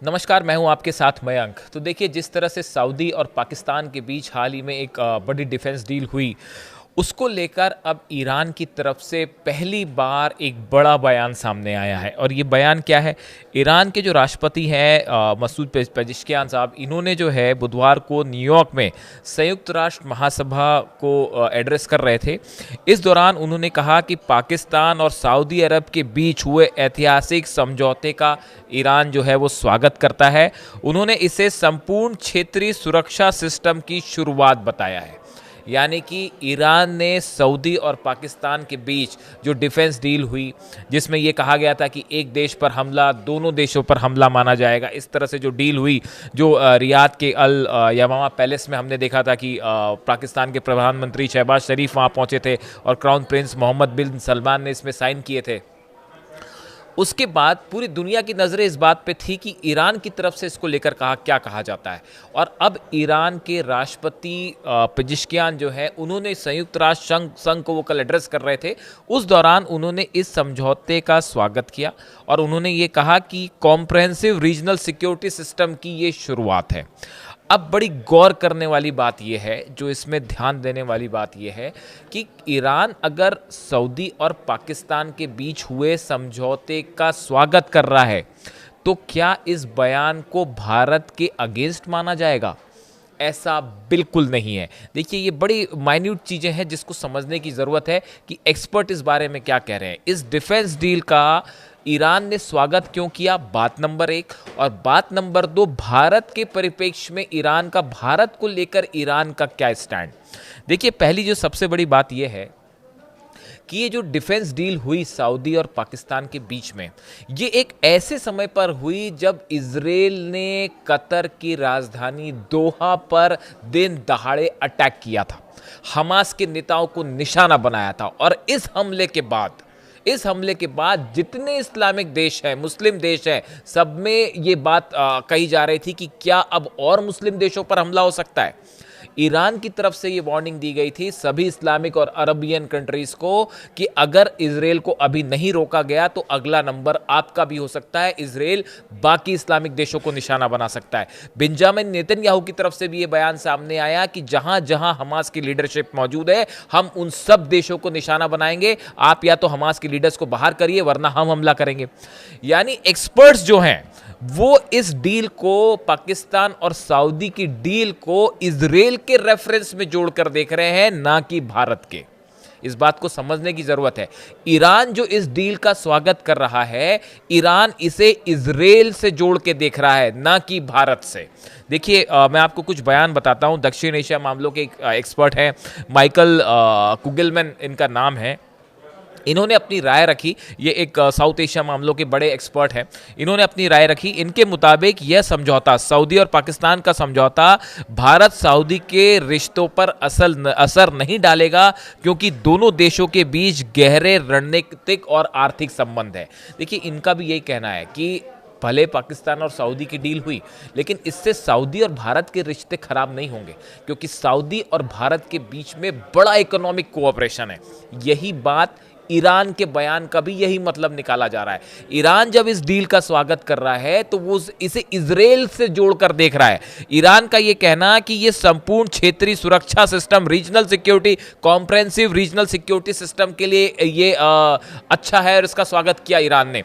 नमस्कार, मैं हूं आपके साथ मयंक। तो देखिए, जिस तरह से सऊदी और पाकिस्तान के बीच हाल ही में एक बड़ी डिफेंस डील हुई, उसको लेकर अब ईरान की तरफ से पहली बार एक बड़ा बयान सामने आया है। और ये बयान क्या है? ईरान के जो राष्ट्रपति हैं मसूद पेजिशकियान साहब, इन्होंने जो है बुधवार को न्यूयॉर्क में संयुक्त राष्ट्र महासभा को एड्रेस कर रहे थे। इस दौरान उन्होंने कहा कि पाकिस्तान और सऊदी अरब के बीच हुए ऐतिहासिक समझौते का ईरान जो है वो स्वागत करता है। उन्होंने इसे संपूर्ण क्षेत्रीय सुरक्षा सिस्टम की शुरुआत बताया है। यानी कि ईरान ने सऊदी और पाकिस्तान के बीच जो डिफेंस डील हुई, जिसमें यह कहा गया था कि एक देश पर हमला दोनों देशों पर हमला माना जाएगा, इस तरह से जो डील हुई, जो रियाद के अल यमामा पैलेस में हमने देखा था कि पाकिस्तान के प्रधानमंत्री शहबाज शरीफ वहाँ पहुँचे थे और क्राउन प्रिंस मोहम्मद बिन सलमान ने इसमें साइन किए थे। उसके बाद पूरी दुनिया की नज़रें इस बात पे थी कि ईरान की तरफ से इसको लेकर क्या कहा जाता है। और अब ईरान के राष्ट्रपति पेजिशकियान जो है, उन्होंने संयुक्त राष्ट्र संघ को वो कल एड्रेस कर रहे थे। उस दौरान उन्होंने इस समझौते का स्वागत किया और उन्होंने ये कहा कि कॉम्प्रहेंसिव रीजनल सिक्योरिटी सिस्टम की ये शुरुआत है। अब बड़ी गौर करने वाली बात यह है, जो इसमें ध्यान देने वाली बात यह है कि ईरान अगर सऊदी और पाकिस्तान के बीच हुए समझौते का स्वागत कर रहा है, तो क्या इस बयान को भारत के अगेंस्ट माना जाएगा? ऐसा बिल्कुल नहीं है। देखिए, ये बड़ी माइन्यूट चीज़ें हैं जिसको समझने की ज़रूरत है कि एक्सपर्ट इस बारे में क्या कह रहे हैं। इस डिफेंस डील का ईरान ने स्वागत क्यों किया, बात नंबर 1। और बात नंबर 2, भारत के परिप्रेक्ष्य में ईरान का, भारत को लेकर ईरान का क्या स्टैंड। देखिए, पहली जो सबसे बड़ी बात यह है कि ये जो डिफेंस डील हुई सऊदी और पाकिस्तान के बीच में, ये एक ऐसे समय पर हुई जब इजराइल ने कतर की राजधानी दोहा पर दिन दहाड़े अटैक किया था, हमास के नेताओं को निशाना बनाया था। और इस हमले के बाद जितने इस्लामिक देश हैं, मुस्लिम देश हैं, सब में ये बात कही जा रही थी कि क्या अब और मुस्लिम देशों पर हमला हो सकता है। ईरान की तरफ से ये वार्निंग दी गई थी सभी इस्लामिक और अरबियन कंट्रीज को कि अगर इजराइल को अभी नहीं रोका गया तो अगला नंबर आपका भी हो सकता है, इजराइल बाकी इस्लामिक देशों को निशाना बना सकता है। बेंजामिन नेतन्याहू की तरफ से भी ये बयान सामने आया कि जहां जहां हमास की लीडरशिप मौजूद है, हम उन सब देशों को निशाना बनाएंगे, आप या तो हमास के लीडर्स को बाहर करिए वरना हम हमला करेंगे। यानी एक्सपर्ट्स जो हैं वो इस डील को, पाकिस्तान और सऊदी की डील को इजराइल के रेफरेंस में जोड़कर देख रहे हैं, ना कि भारत के। इस बात को समझने की जरूरत है। ईरान जो इस डील का स्वागत कर रहा है, ईरान इसे इजराइल से जोड़ के देख रहा है, ना कि भारत से। देखिए, मैं आपको कुछ बयान बताता हूं। दक्षिण एशिया मामलों के एक्सपर्ट हैं, माइकल कुगलमैन इनका नाम है। इन्होंने अपनी राय रखी, ये एक साउथ एशिया मामलों के बड़े एक्सपर्ट हैं। इन्होंने अपनी राय रखी। इनके मुताबिक यह समझौता, सऊदी और पाकिस्तान का समझौता, भारत सऊदी के रिश्तों पर असर नहीं डालेगा, क्योंकि दोनों देशों के बीच गहरे रणनीतिक और आर्थिक संबंध है। देखिए, इनका भी यही कहना है कि भले पाकिस्तान और सऊदी की डील हुई, लेकिन इससे सऊदी और भारत के रिश्ते खराब नहीं होंगे, क्योंकि सऊदी और भारत के बीच में बड़ा इकोनॉमिक कोऑपरेशन है। यही बात ईरान के बयान का भी यही मतलब निकाला जा रहा है। ईरान जब इस डील का स्वागत कर रहा है तो वो इसे इजराइल से जोड़कर देख रहा है। ईरान का ये कहना कि ये संपूर्ण क्षेत्रीय सुरक्षा system, regional security, comprehensive regional security system के लिए ये अच्छा है और इसका स्वागत किया ईरान ने।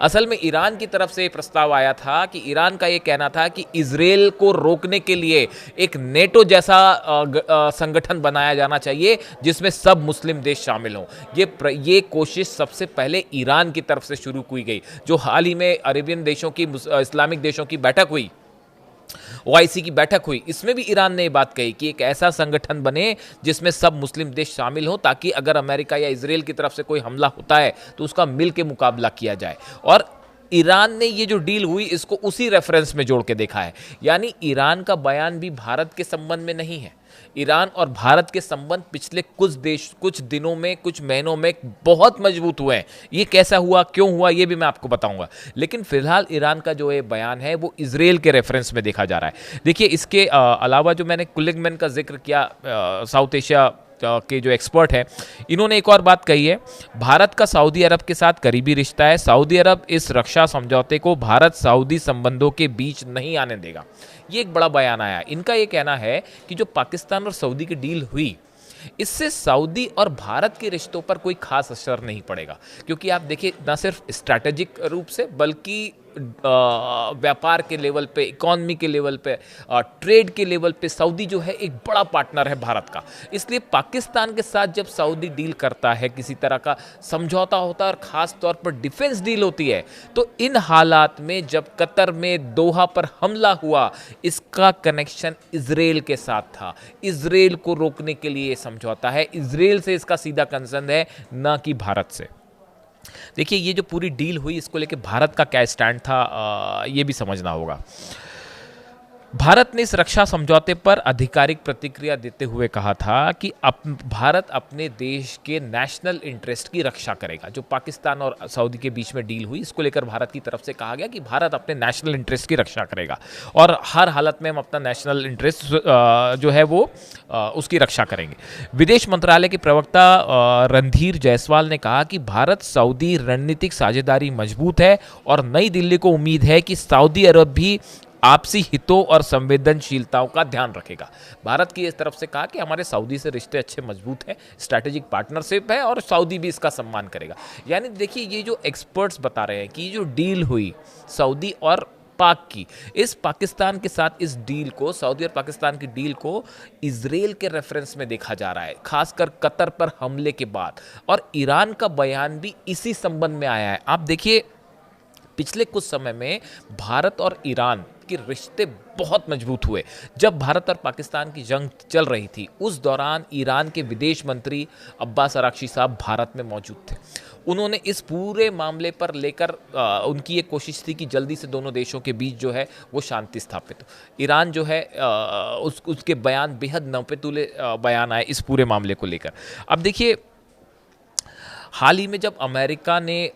असल में ईरान की तरफ से प्रस्ताव आया था कि ईरान का ये कहना था कि इजराइल को रोकने के लिए एक नेटो जैसा संगठन बनाया जाना चाहिए जिसमें सब मुस्लिम देश शामिल हों। ये कोशिश सबसे पहले ईरान की तरफ से शुरू की गई। जो हाल ही में अरेबियन देशों की, इस्लामिक देशों की बैठक हुई, ओआईसी की बैठक हुई, इसमें भी ईरान ने ये बात कही कि एक ऐसा संगठन बने जिसमें सब मुस्लिम देश शामिल हो, ताकि अगर अमेरिका या इजराइल की तरफ से कोई हमला होता है तो उसका मिल के मुकाबला किया जाए। और ईरान ने ये जो डील हुई इसको उसी रेफरेंस में जोड़ के देखा है। यानी ईरान का बयान भी भारत के संबंध में नहीं है। ईरान और भारत के संबंध पिछले कुछ दिनों में, कुछ महीनों में बहुत मजबूत हुए हैं। ये कैसा हुआ, क्यों हुआ, ये भी मैं आपको बताऊंगा। लेकिन फिलहाल ईरान का जो ये बयान है वो इजराइल के रेफरेंस में देखा जा रहा है। देखिए, इसके अलावा जो मैंने कुलिगमैन का जिक्र किया, साउथ एशिया के जो एक्सपर्ट हैं, इन्होंने एक और बात कही है। भारत का सऊदी अरब के साथ करीबी रिश्ता है। सऊदी अरब इस रक्षा समझौते को भारत सऊदी संबंधों के बीच नहीं आने देगा। ये एक बड़ा बयान आया। इनका ये कहना है कि जो पाकिस्तान और सऊदी की डील हुई, इससे सऊदी और भारत के रिश्तों पर कोई खास असर नहीं पड़ेगा, क्योंकि आप देखिए ना सिर्फ स्ट्रैटेजिक रूप से बल्कि व्यापार के लेवल पे, इकोनॉमी के लेवल पे, ट्रेड के लेवल पे सऊदी जो है एक बड़ा पार्टनर है भारत का। इसलिए पाकिस्तान के साथ जब सऊदी डील करता है, किसी तरह का समझौता होता है और ख़ास तौर पर डिफेंस डील होती है, तो इन हालात में जब कतर में दोहा पर हमला हुआ, इसका कनेक्शन इजराइल के साथ था। इजराइल को रोकने के लिए ये समझौता है, इजराइल से इसका सीधा कंसर्न है, ना कि भारत से। देखिए ये जो पूरी डील हुई, इसको लेके भारत का क्या स्टैंड था, ये भी समझना होगा। भारत ने इस रक्षा समझौते पर आधिकारिक प्रतिक्रिया देते हुए कहा था कि भारत अपने देश के नेशनल इंटरेस्ट की रक्षा करेगा। जो पाकिस्तान और सऊदी के बीच में डील हुई, इसको लेकर भारत की तरफ से कहा गया कि भारत अपने नेशनल इंटरेस्ट की रक्षा करेगा और हर हालत में हम अपना नेशनल इंटरेस्ट जो है वो उसकी रक्षा करेंगे। विदेश मंत्रालय के प्रवक्ता रणधीर जायसवाल ने कहा कि भारत सऊदी रणनीतिक साझेदारी मजबूत है और नई दिल्ली को उम्मीद है कि सऊदी अरब भी आपसी हितों और संवेदनशीलताओं का ध्यान रखेगा। भारत की इस तरफ से कहा कि हमारे सऊदी से रिश्ते अच्छे मजबूत हैं, स्ट्रैटेजिक पार्टनरशिप है और सऊदी भी इसका सम्मान करेगा। यानी देखिए ये जो एक्सपर्ट्स बता रहे हैं कि जो डील हुई सऊदी और पाक की, इस पाकिस्तान के साथ इस डील को, सऊदी और पाकिस्तान की डील को इजराइल के रेफरेंस में देखा जा रहा है, खासकर कतर पर हमले के बाद। और ईरान का बयान भी इसी संबंध में आया है। आप देखिए पिछले कुछ समय में भारत और ईरान के रिश्ते बहुत मजबूत हुए। जब भारत और पाकिस्तान की जंग चल रही थी, उस दौरान ईरान के विदेश मंत्री अब्बास अराक्ची साहब भारत में मौजूद थे। उन्होंने इस पूरे मामले पर लेकर उनकी एक कोशिश थी कि जल्दी से दोनों देशों के बीच जो है वो शांति स्थापित हो। ईरान जो है उसके बयान बेहद नपतुले बयान आए इस पूरे मामले को लेकर। अब देखिए हाल ही में जब अमेरिका ने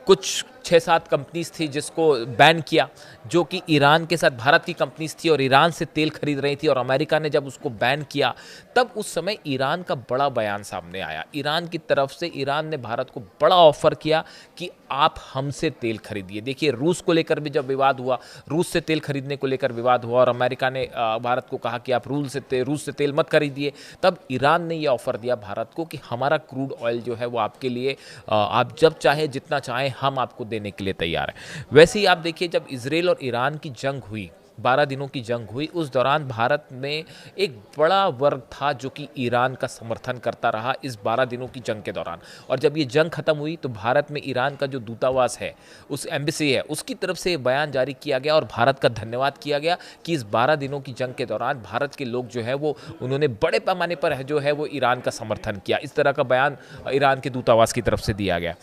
कुछ 6-7 कंपनीज थी जिसको बैन किया, जो कि ईरान के साथ भारत की कंपनीज थी और ईरान से तेल खरीद रही थी, और अमेरिका ने जब उसको बैन किया, तब उस समय ईरान का बड़ा बयान सामने आया। ईरान की तरफ से ईरान ने भारत को बड़ा ऑफर किया कि आप हमसे तेल खरीदिए। देखिए रूस को लेकर भी जब विवाद हुआ, रूस से तेल खरीदने को लेकर विवाद हुआ और अमेरिका ने भारत को कहा कि आप रूस से तेल मत खरीदिए, तब ईरान ने यह ऑफर दिया भारत को कि हमारा क्रूड ऑयल जो है वो आपके लिए आप जब चाहे जितना चाहें हम आपको देने के लिए तैयार है। वैसे ही आप देखिए जब इजराइल और ईरान की जंग हुई, 12 दिनों की जंग हुई, उस दौरान भारत में एक बड़ा वर्ग था जो कि ईरान का समर्थन करता रहा इस 12 दिनों की जंग के दौरान। और जब ये जंग खत्म हुई तो भारत में ईरान का जो दूतावास है, उस एम्बेसी है, उसकी तरफ से बयान जारी किया गया और भारत का धन्यवाद किया गया कि इस 12 दिनों की जंग के दौरान भारत के लोग जो है वो उन्होंने बड़े पैमाने पर जो है वो ईरान का समर्थन किया। इस तरह का बयान ईरान के दूतावास की तरफ से दिया गया।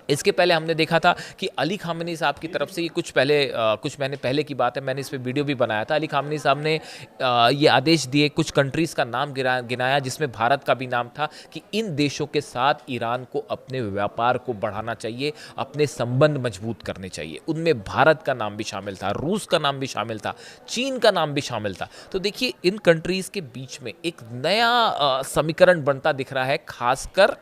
इसके पहले हमने देखा था कि अली खामेनी साहब की तरफ से, ये कुछ महीने पहले की बात है, मैंने इस पर वीडियो भी बनाया था। अली खामेनी साहब ने ये आदेश दिए, कुछ कंट्रीज़ का नाम गिनाया जिसमें भारत का भी नाम था कि इन देशों के साथ ईरान को अपने व्यापार को बढ़ाना चाहिए, अपने संबंध मजबूत करने चाहिए। उनमें भारत का नाम भी शामिल था, रूस का नाम भी शामिल था, चीन का नाम भी शामिल था। तो देखिए इन कंट्रीज़ के बीच में एक नया समीकरण बनता दिख रहा है, खासकर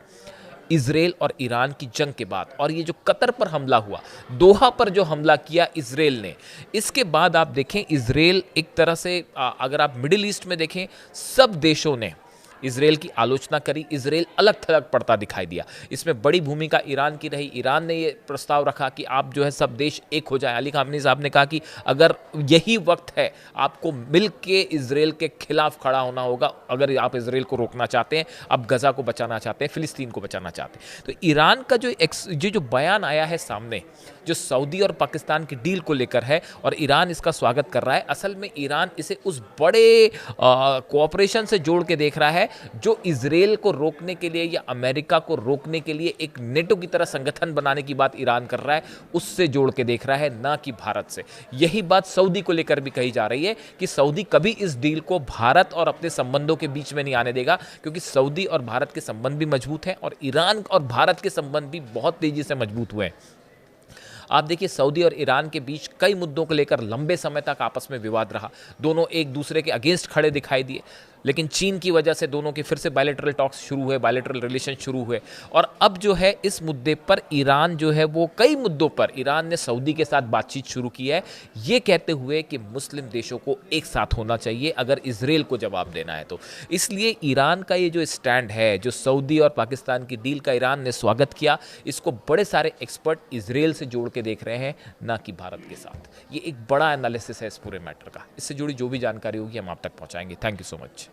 इजराइल और ईरान की जंग के बाद। और ये जो कतर पर हमला हुआ, दोहा पर जो हमला किया इजराइल ने, इसके बाद आप देखें इजराइल एक तरह से अगर आप मिडिल ईस्ट में देखें, सब देशों ने इजराइल की आलोचना करी, इजराइल अलग थलग पड़ता दिखाई दिया। इसमें बड़ी भूमिका ईरान की रही। ईरान ने ये प्रस्ताव रखा कि आप जो है सब देश एक हो जाए। अली खामेनी साहब ने कहा कि अगर यही वक्त है, आपको मिल के इजराइल के खिलाफ खड़ा होना होगा अगर आप इजराइल को रोकना चाहते हैं, आप गजा को बचाना चाहते हैं, फिलिस्तीन को बचाना चाहते हैं। तो ईरान का जो बयान आया है सामने, जो सऊदी और पाकिस्तान की डील को लेकर है, और ईरान इसका स्वागत कर रहा है। असल में ईरान इसे उस बड़े कोऑपरेशन से जोड़ के देख रहा है जो इजराइल को रोकने के लिए या अमेरिका को रोकने के लिए एक नेटो की तरह संगठन बनाने की बात ईरान कर रहा है, उससे जोड़ के देख रहा है, ना कि भारत से। यही बात सऊदी को लेकर भी कही जा रही है कि सऊदी कभी इस डील को भारत और अपने संबंधों के बीच में नहीं आने देगा, क्योंकि सऊदी और भारत के संबंध भी मजबूत हैं और ईरान और भारत के संबंध भी बहुत तेजी से मजबूत हुए हैं। आप देखिए सऊदी और ईरान के बीच कई मुद्दों को लेकर लंबे समय तक आपस में विवाद रहा, दोनों एक दूसरे के अगेंस्ट खड़े दिखाई दिए। लेकिन चीन की वजह से दोनों के फिर से बायलैटरल टॉक्स शुरू हुए, बायलैटरल रिलेशन शुरू हुए। और अब जो है इस मुद्दे पर ईरान जो है वो कई मुद्दों पर ईरान ने सऊदी के साथ बातचीत शुरू की है, ये कहते हुए कि मुस्लिम देशों को एक साथ होना चाहिए अगर इजराइल को जवाब देना है तो। इसलिए ईरान का ये जो स्टैंड है, जो सऊदी और पाकिस्तान की डील का ईरान ने स्वागत किया, इसको बड़े सारे एक्सपर्ट इजराइल से जोड़ के देख रहे हैं, ना कि भारत के साथ। ये एक बड़ा एनालिसिस है इस पूरे मैटर का। इससे जुड़ी जो भी जानकारी होगी हम आप तक पहुंचाएंगे। Thank you so much.